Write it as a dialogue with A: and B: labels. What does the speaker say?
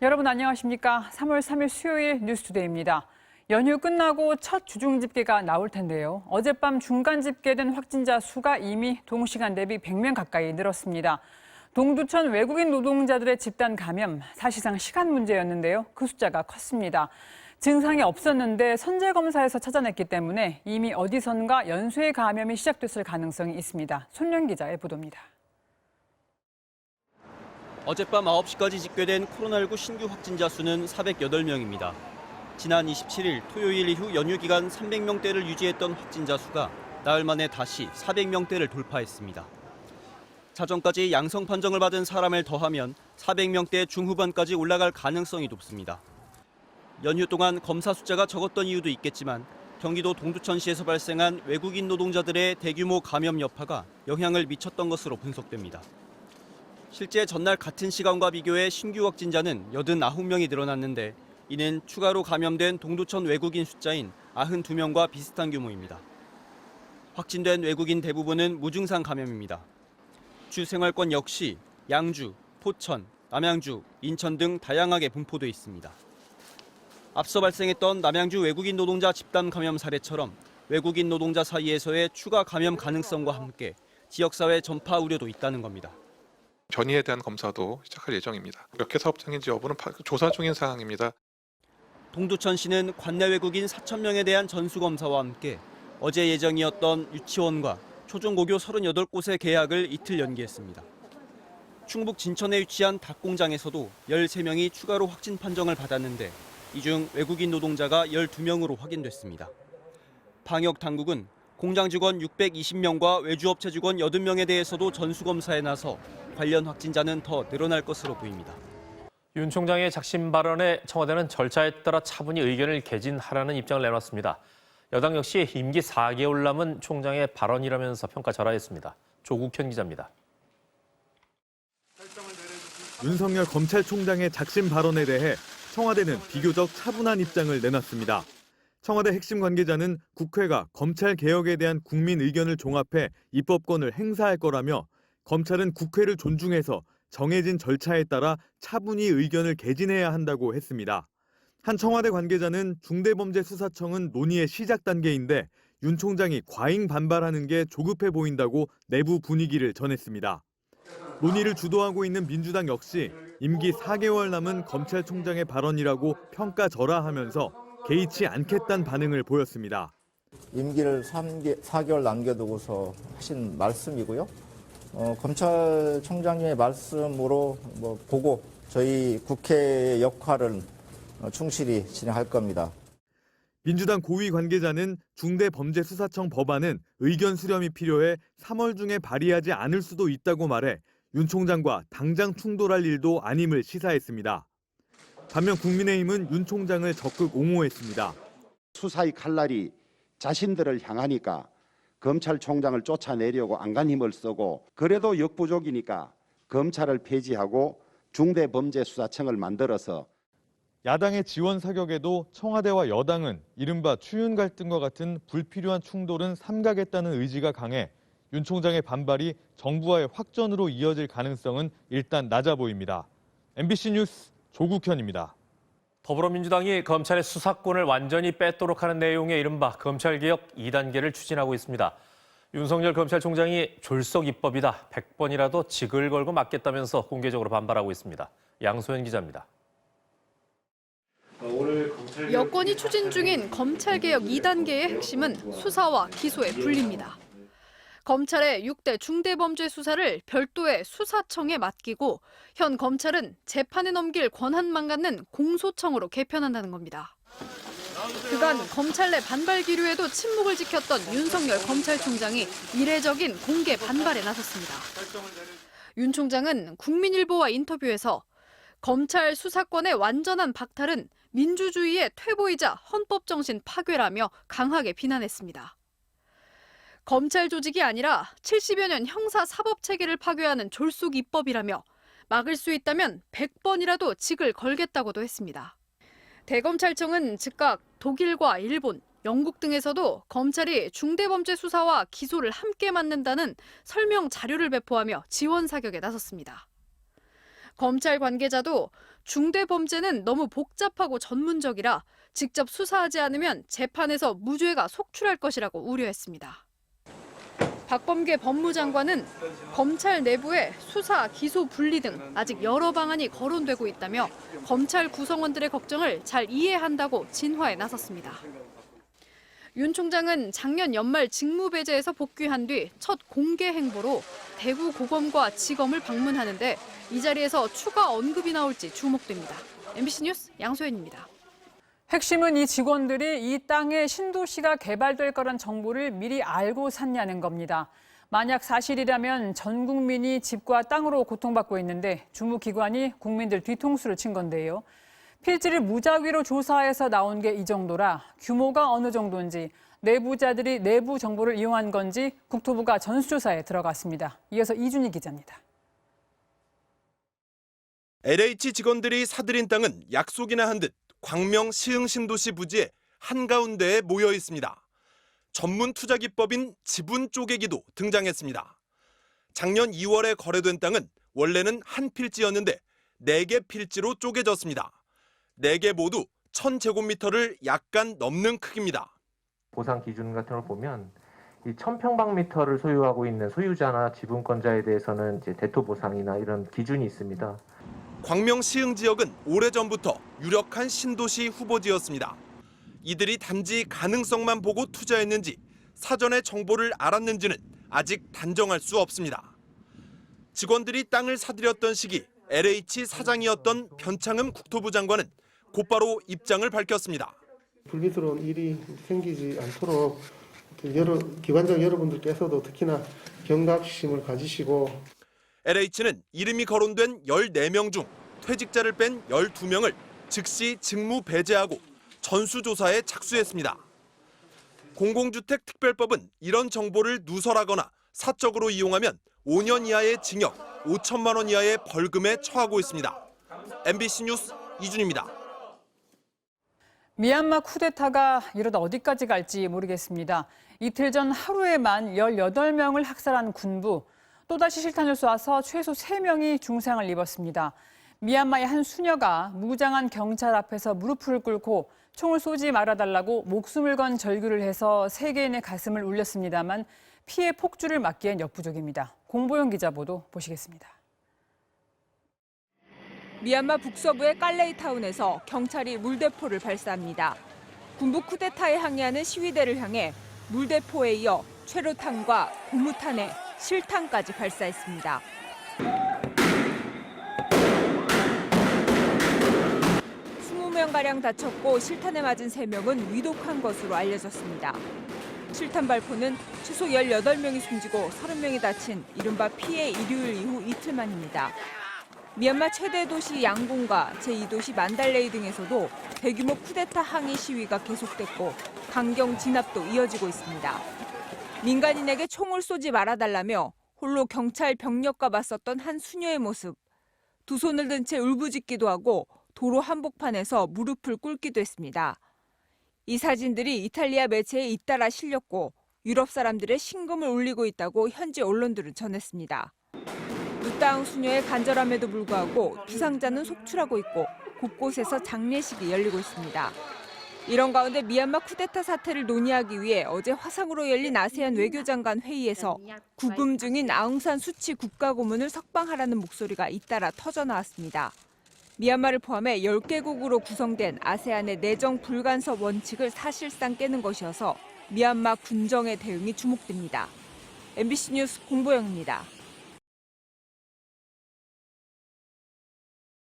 A: 여러분 안녕하십니까? 3월 3일 수요일 뉴스투데이입니다. 연휴 끝나고 첫 주중 집계가 나올 텐데요. 어젯밤 중간 집계된 확진자 수가 이미 동시간 대비 100명 가까이 늘었습니다. 동두천 외국인 노동자들의 집단 감염, 사실상 시간 문제였는데요. 그 숫자가 컸습니다. 증상이 없었는데 선제검사에서 찾아냈기 때문에 이미 어디선가 연쇄 감염이 시작됐을 가능성이 있습니다. 손영 기자의 보도입니다.
B: 어젯밤 9시까지 집계된 코로나19 신규 확진자 수는 408명입니다. 지난 27일 토요일 이후 연휴 기간 300명대를 유지했던 확진자 수가 나흘 만에 다시 400명대를 돌파했습니다. 자정까지 양성 판정을 받은 사람을 더하면 400명대 중후반까지 올라갈 가능성이 높습니다. 연휴 동안 검사 숫자가 적었던 이유도 있겠지만 경기도 동두천시에서 발생한 외국인 노동자들의 대규모 감염 여파가 영향을 미쳤던 것으로 분석됩니다. 실제 전날 같은 시간과 비교해 신규 확진자는 89명이 늘어났는데 이는 추가로 감염된 동두천 외국인 숫자인 92명과 비슷한 규모입니다. 확진된 외국인 대부분은 무증상 감염입니다. 주 생활권 역시 양주, 포천, 남양주, 인천 등 다양하게 분포돼 있습니다. 앞서 발생했던 남양주 외국인 노동자 집단 감염 사례처럼 외국인 노동자 사이에서의 추가 감염 가능성과 함께 지역사회 전파 우려도 있다는 겁니다.
C: 전이에 대한 검사도 시작할 예정입니다. 몇 개 사업장인지 여부는 조사 중인 사항입니다.
B: 동두천시는 관내 외국인 4,000명에 대한 전수검사와 함께 어제 예정이었던 유치원과 초중고교 38곳의 개학을 이틀 연기했습니다. 충북 진천에 위치한 닭공장에서도 13명이 추가로 확진 판정을 받았는데 이 중 외국인 노동자가 12명으로 확인됐습니다. 방역 당국은 공장 직원 620명과 외주업체 직원 80명에 대해서도 전수검사에 나서 관련 확진자는 더 늘어날 것으로 보입니다.
D: 윤 총장의 작심 발언에 청와대는 절차에 따라 차분히 의견을 개진하라는 입장을 내놨습니다. 여당 역시 임기 4개월 남은 총장의 발언이라면서 평가절하했습니다. 조국현 기자입니다.
E: 윤석열 검찰총장의 작심 발언에 대해 청와대는 비교적 차분한 입장을 내놨습니다. 청와대 핵심 관계자는 국회가 검찰 개혁에 대한 국민 의견을 종합해 입법권을 행사할 거라며 검찰은 국회를 존중해서 정해진 절차에 따라 차분히 의견을 개진해야 한다고 했습니다. 한 청와대 관계자는 중대범죄수사청은 논의의 시작 단계인데 윤 총장이 과잉 반발하는 게 조급해 보인다고 내부 분위기를 전했습니다. 논의를 주도하고 있는 민주당 역시 임기 4개월 남은 검찰총장의 발언이라고 평가절하하면서 개의치 않겠다는 반응을 보였습니다.
F: 임기를 4개월 남겨두고서 하신 말씀이고요. 검찰총장님의 말씀으로 보고 저희 국회의 역할은 충실히 진행할 겁니다.
E: 민주당 고위 관계자는 중대범죄수사청 법안은 의견 수렴이 필요해 3월 중에 발의하지 않을 수도 있다고 말해 윤 총장과 당장 충돌할 일도 아님을 시사했습니다. 반면 국민의힘은 윤 총장을 적극 옹호했습니다.
G: 수사의 칼날이 자신들을 향하니까 검찰총장을 쫓아내려고 안간 힘을 쓰고 그래도 역부족이니까 검찰을 폐지하고 중대범죄수사청을 만들어서
E: 야당의 지원 사격에도 청와대와 여당은 이른바 추윤 갈등과 같은 불필요한 충돌은 삼가겠다는 의지가 강해 윤 총장의 반발이 정부와의 확전으로 이어질 가능성은 일단 낮아 보입니다. MBC 뉴스 조국현입니다.
D: 더불어민주당이 검찰의 수사권을 완전히 뺏도록 하는 내용의 이른바 검찰개혁 2단계를 추진하고 있습니다. 윤석열 검찰총장이 졸속 입법이다, 100번이라도 직을 걸고 막겠다면서 공개적으로 반발하고 있습니다. 양소연 기자입니다.
H: 여권이 추진 중인 검찰개혁 2단계의 핵심은 수사와 기소의 분리입니다. 검찰의 6대 중대범죄 수사를 별도의 수사청에 맡기고 현 검찰은 재판에 넘길 권한만 갖는 공소청으로 개편한다는 겁니다. 그간 검찰 내 반발 기류에도 침묵을 지켰던 윤석열 검찰총장이 이례적인 공개 반발에 나섰습니다. 윤 총장은 국민일보와 인터뷰에서 검찰 수사권의 완전한 박탈은 민주주의의 퇴보이자 헌법 정신 파괴라며 강하게 비난했습니다. 검찰 조직이 아니라 70여 년 형사 사법 체계를 파괴하는 졸속 입법이라며 막을 수 있다면 100번이라도 직을 걸겠다고도 했습니다. 대검찰청은 즉각 독일과 일본, 영국 등에서도 검찰이 중대범죄 수사와 기소를 함께 맡는다는 설명 자료를 배포하며 지원 사격에 나섰습니다. 검찰 관계자도 중대 범죄는 너무 복잡하고 전문적이라 직접 수사하지 않으면 재판에서 무죄가 속출할 것이라고 우려했습니다. 박범계 법무장관은 검찰 내부에 수사, 기소 분리 등 아직 여러 방안이 거론되고 있다며 검찰 구성원들의 걱정을 잘 이해한다고 진화에 나섰습니다. 윤 총장은 작년 연말 직무배제에서 복귀한 뒤 첫 공개 행보로 대구 고검과 지검을 방문하는데 이 자리에서 추가 언급이 나올지 주목됩니다. MBC 뉴스 양소연입니다.
A: 핵심은 이 직원들이 이 땅에 신도시가 개발될 거란 정보를 미리 알고 샀냐는 겁니다. 만약 사실이라면 전 국민이 집과 땅으로 고통받고 있는데 주무기관이 국민들 뒤통수를 친 건데요. 필지를 무작위로 조사해서 나온 게 이 정도라 규모가 어느 정도인지 내부자들이 내부 정보를 이용한 건지 국토부가 전수조사에 들어갔습니다. 이어서 이준희 기자입니다.
I: LH 직원들이 사들인 땅은 약속이나 한 듯 광명 시흥신도시 부지의 한가운데에 모여 있습니다. 전문 투자기법인 지분 쪼개기도 등장했습니다. 작년 2월에 거래된 땅은 원래는 한 필지였는데 4개 필지로 쪼개졌습니다. 4개 모두 1000제곱미터를 약간 넘는 크기입니다.
J: 보상 기준 같은 걸 보면 이 1000평방미터를 소유하고 있는 소유자나 지분권자에 대해서는 이제 대토 보상이나 이런 기준이 있습니다.
I: 광명 시흥 지역은 오래전부터 유력한 신도시 후보지였습니다. 이들이 단지 가능성만 보고 투자했는지 사전에 정보를 알았는지는 아직 단정할 수 없습니다. 직원들이 땅을 사들였던 시기 LH 사장이었던 변창흠 국토부 장관은 곧바로 입장을 밝혔습니다.
K: 불미스러운 일이 생기지 않도록 기관장 여러분들께서도 특히나 경각심을 가지시고
I: LH는 이름이 거론된 14명 중 퇴직자를 뺀 12명을 즉시 직무 배제하고 전수조사에 착수했습니다. 공공주택 특별법은 이런 정보를 누설하거나 사적으로 이용하면 5년 이하의 징역, 5천만 원 이하의 벌금에 처하고 있습니다. MBC 뉴스 이준입니다.
A: 미얀마 쿠데타가 이러다 어디까지 갈지 모르겠습니다. 이틀 전 하루에만 18명을 학살한 군부, 또다시 실탄을 쏘아서 최소 3명이 중상을 입었습니다. 미얀마의 한 수녀가 무장한 경찰 앞에서 무릎을 꿇고 총을 쏘지 말아달라고 목숨을 건 절규를 해서 세계인의 가슴을 울렸습니다만 피해 폭주를 막기엔 역부족입니다. 공보영 기자 보도 보시겠습니다.
L: 미얀마 북서부의 깔레이타운에서 경찰이 물대포를 발사합니다. 군부 쿠데타에 항의하는 시위대를 향해 물대포에 이어 최루탄과 고무탄에 실탄까지 발사했습니다. 가량 다쳤고 실탄에 맞은 3명은 위독한 것으로 알려졌습니다. 실탄 발포는 최소 18명이 숨지고 30명이 다친 이른바 피해 일요일 이후 이틀 만입니다. 미얀마 최대 도시 양곤과 제2도시 만달레이 등에서도 대규모 쿠데타 항의 시위가 계속됐고 강경 진압도 이어지고 있습니다. 민간인에게 총을 쏘지 말아달라며 홀로 경찰 병력과 맞섰던 한 수녀의 모습. 두 손을 든 채 울부짖기도 하고 도로 한복판에서 무릎을 꿇기도 했습니다. 이 사진들이 이탈리아 매체에 잇따라 실렸고 유럽 사람들의 심금을 울리고 있다고 현지 언론들은 전했습니다. 누따응 수녀의 간절함에도 불구하고 부상자는 속출하고 있고 곳곳에서 장례식이 열리고 있습니다. 이런 가운데 미얀마 쿠데타 사태를 논의하기 위해 어제 화상으로 열린 아세안 외교장관 회의에서 구금 중인 아웅산 수치 국가고문을 석방하라는 목소리가 잇따라 터져나왔습니다. 미얀마를 포함해 10개국으로 구성된 아세안의 내정 불간섭 원칙을 사실상 깨는 것이어서 미얀마 군정의 대응이 주목됩니다. MBC 뉴스 공보영입니다.